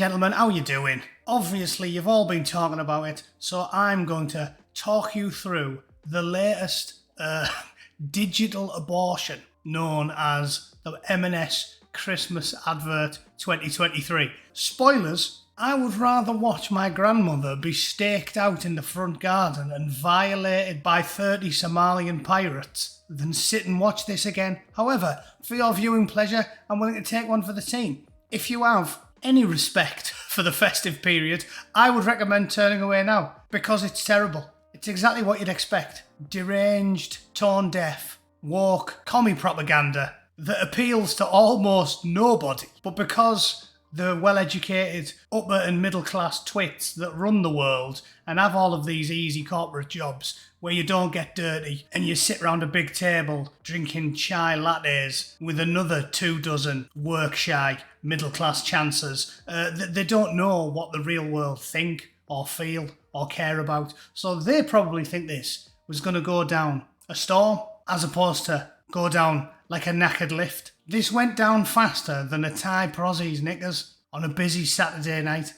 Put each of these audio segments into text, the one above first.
gentlemen, how you doing? Obviously, you've all been talking about it, so I'm going to talk you through the latest digital abortion known as the M&S Christmas Advert 2023. Spoilers, I would rather watch my grandmother be staked out in the front garden and violated by 30 Somalian pirates than sit and watch this again. However, for your viewing pleasure, I'm willing to take one for the team. If you have any respect for the festive period, I would recommend turning away now, because it's terrible. It's exactly what you'd expect. Deranged, tone deaf, woke, commie propaganda that appeals to almost nobody. But because the well-educated upper and middle-class twits that run the world and have all of these easy corporate jobs where you don't get dirty and you sit around a big table drinking chai lattes with another 24 work-shy middle-class chancers, they don't know what the real world think or feel or care about. So they probably think this was going to go down a storm as opposed to go down like a knackered lift. This went down faster than a Thai prozzies knickers on a busy Saturday night.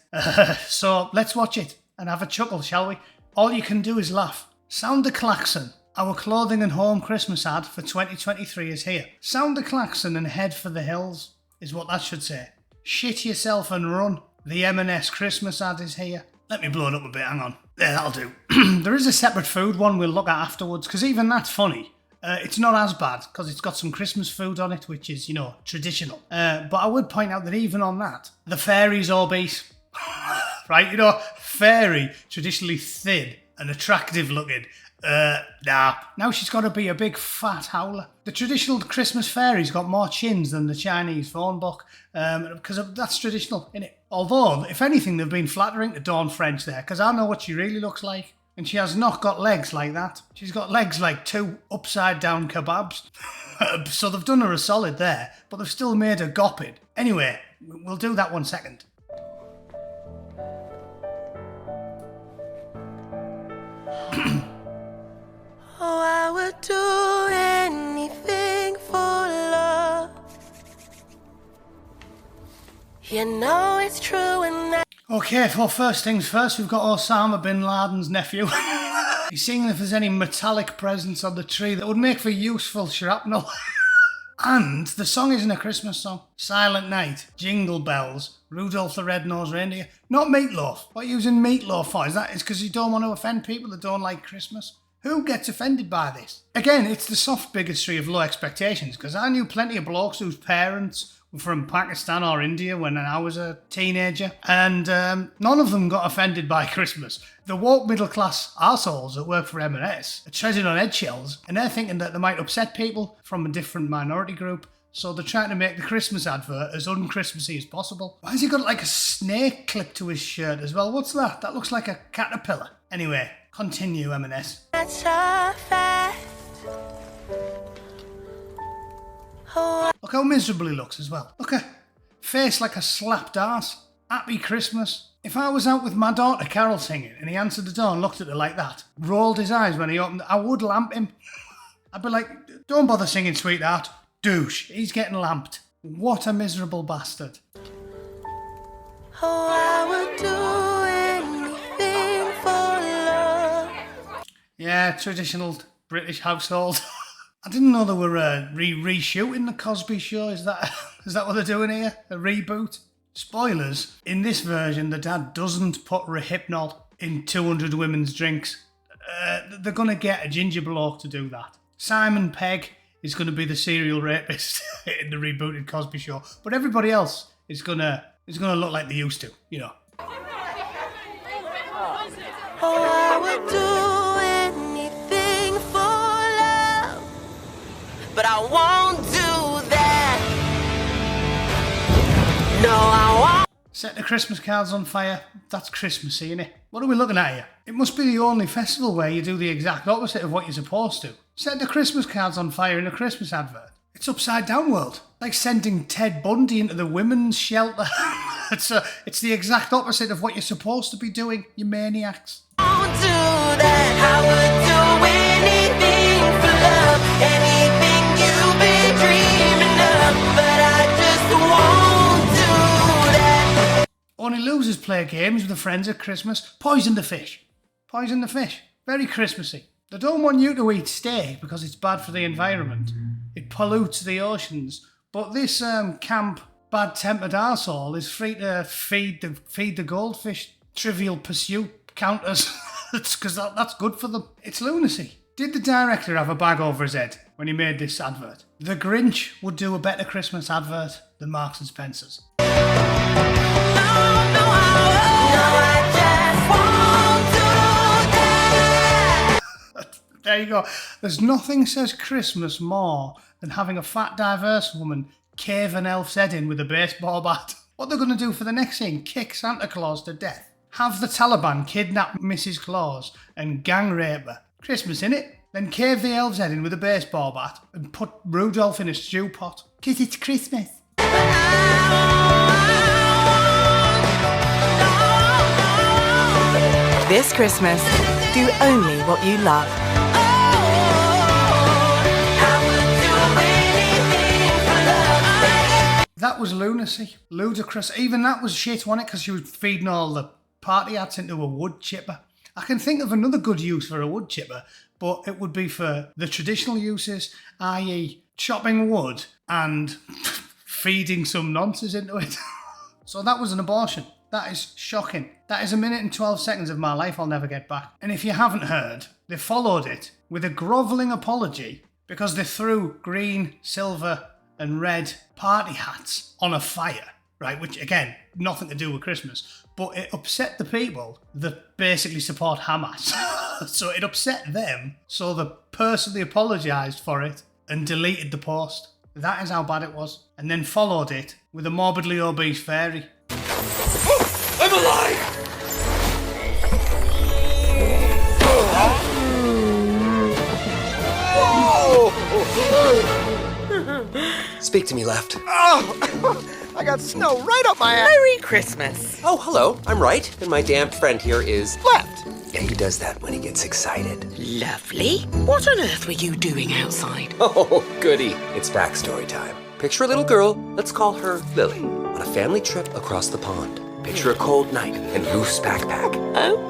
So let's watch it and have a chuckle, shall we? All you can do is laugh. Sound the klaxon. Our clothing and home Christmas ad for 2023 is here. Sound the klaxon and head for the hills, is what that should say. Shit yourself and run. The M&S Christmas ad is here. Let me blow it up a bit, hang on. There, that'll do. There is a separate food one we'll look at afterwards, because even that's funny. It's not as bad, because it's got some Christmas food on it, which is, traditional. But I would point out that even on that, the fairy's obese. Right, fairy, traditionally thin and attractive looking. Nah. Now she's got to be a big fat howler. The traditional Christmas fairy's got more chins than the Chinese phone book, because that's traditional, innit? Although, if anything, they've been flattering to Dawn French there, because I know what she really looks like. And she has not got legs like that. She's got legs like two upside-down kebabs. So they've done her a solid there, but they've still made her goppid. Anyway, we'll do that 1 second. Oh, I would do anything for love. You know it's true and that. Okay, well, first things first, we've got Osama bin Laden's nephew. He's seeing if there's any metallic presents on the tree that would make for useful shrapnel. And the song isn't a Christmas song. Silent Night, Jingle Bells, Rudolph the Red-Nosed Reindeer. Not Meatloaf. What are you using Meatloaf for? Is that because you don't want to offend people that don't like Christmas? Who gets offended by this? Again, it's the soft bigotry of low expectations, because I knew plenty of blokes whose parents were from Pakistan or India when I was a teenager, and none of them got offended by Christmas. The woke middle-class arseholes that work for M&S are treading on eggshells, and they're thinking that they might upset people from a different minority group, so they're trying to make the Christmas advert as un-Christmassy as possible. Why has he got like a snake clipped to his shirt as well? What's that? That looks like a caterpillar. Anyway, continue, M&S. That's a fact. Oh, Look how miserable he looks as well. Look at face like a slapped arse. Happy Christmas. If I was out with my daughter Carol singing and he answered the door and looked at her like that, rolled his eyes when he opened it, I would lamp him. I'd be like, don't bother singing, sweetheart. Douche. He's getting lamped. What a miserable bastard. oh, I would do anything for love. Yeah, traditional British household. I didn't know they were reshooting the Cosby Show. Is that what they're doing here? A reboot? Spoilers. In this version, the dad doesn't put Rohypnol in 200 women's drinks. They're going to get a ginger bloke to do that. Simon Pegg is going to be the serial rapist in the rebooted Cosby Show. But everybody else is going to look like they used to, Oh, I would do anything for love, but I won't do that. No, I won't. Set the Christmas cards on fire. That's Christmassy, innit? What are we looking at here? It must be the only festival where you do the exact opposite of what you're supposed to. Set the Christmas cards on fire in a Christmas advert. It's upside down world. Like sending Ted Bundy into the women's shelter. It's the exact opposite of what you're supposed to be doing, you maniacs. Won't do that. I would do anything for love, anything you've been dreaming of, but I just won't do that. Only Losers play games with their friends at Christmas. Poison the fish. Poison the fish. Very Christmassy. They don't want you to eat steak because it's bad for the environment. It pollutes the oceans. But this camp bad-tempered arsehole is free to feed the goldfish Trivial Pursuit counters because that's good for them. It's lunacy. Did the director have a bag over his head when he made this advert? The Grinch would do a better Christmas advert than Marks and Spencer's. There you go. There's nothing says Christmas more than having a fat, diverse woman cave an elf's head in with a baseball bat. What they're going to do for the next scene? Kick Santa Claus to death. Have the Taliban kidnap Mrs. Claus and gang rape her. Christmas, innit? Then cave the elf's head in with a baseball bat and put Rudolph in a stew pot. 'Cause it's Christmas. This Christmas, do only what you love. That was lunacy. Ludicrous. Even that was shit, wasn't it? Because she was feeding all the party hats into a wood chipper. I can think of another good use for a wood chipper, but it would be for the traditional uses, i.e. chopping wood and feeding some nonsense into it. So that was an abortion. That is shocking. That is 1 minute and 12 seconds of my life I'll never get back. And if you haven't heard, they followed it with a grovelling apology because they threw green, silver and red party hats on a fire, right? Which, again, nothing to do with Christmas. But it upset the people that basically support Hamas. So it upset them, so they personally apologised for it and deleted the post. That is how bad it was. And then followed it with a morbidly obese fairy. I'm alive! Speak to me, Left. Oh, I got snow right up my ass. Merry Christmas. Oh, hello. I'm Right, and my damn friend here is Left. Yeah, he does that when he gets excited. Lovely. What on earth were you doing outside? Oh, goody. It's backstory time. Picture a little girl, let's call her Lily, on a family trip across the pond. Picture a cold night and loose backpack.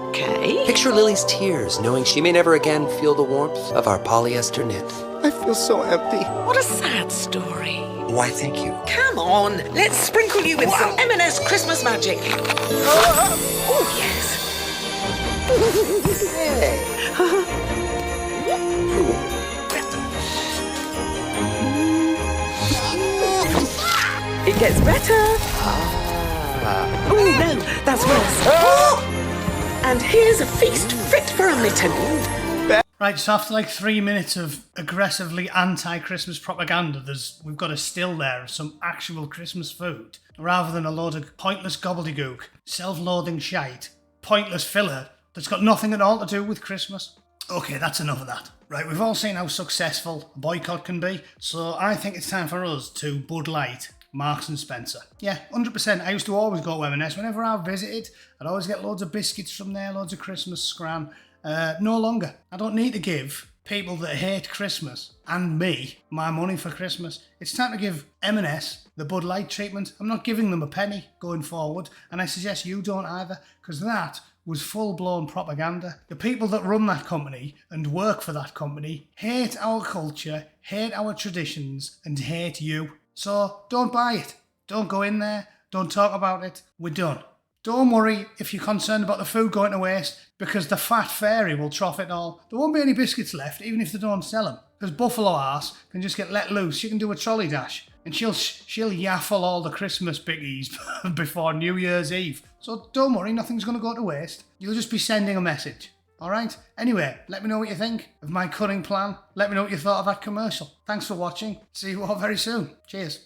Okay. Picture Lily's tears, knowing she may never again feel the warmth of our polyester knit. I feel so empty. What a sad story. Why, thank you. Come on, let's sprinkle you with some M&S Christmas magic. Oh, yes. It gets better. Oh, no, that's worse. And here's a feast fit for a mitten. Right, so after like 3 minutes of aggressively anti-Christmas propaganda, we've got a still there of some actual Christmas food, rather than a load of pointless gobbledygook, self-loathing shite, pointless filler that's got nothing at all to do with Christmas. Okay, that's enough of that. Right, we've all seen how successful a boycott can be, so I think it's time for us to Bud Light Marks and Spencer. Yeah, 100%. I used to always go to M&S. Whenever I visited, I'd always get loads of biscuits from there, loads of Christmas scran. No longer. I don't need to give people that hate Christmas and me my money for Christmas. It's time to give M&S the Bud Light treatment. I'm not giving them a penny going forward, and I suggest you don't either, because that was full-blown propaganda. The people that run that company and work for that company hate our culture, hate our traditions, and hate you. So don't buy it. Don't go in there. Don't talk about it. We're done. Don't worry if you're concerned about the food going to waste, because the fat fairy will trough it all. There won't be any biscuits left, even if they don't sell them. Because Buffalo Arse can just get let loose. She can do a trolley dash, and she'll yaffle all the Christmas biggies before New Year's Eve. So don't worry, nothing's going to go to waste. You'll just be sending a message. Alright? Anyway, let me know what you think of my cutting plan. Let me know what you thought of that commercial. Thanks for watching. See you all very soon. Cheers.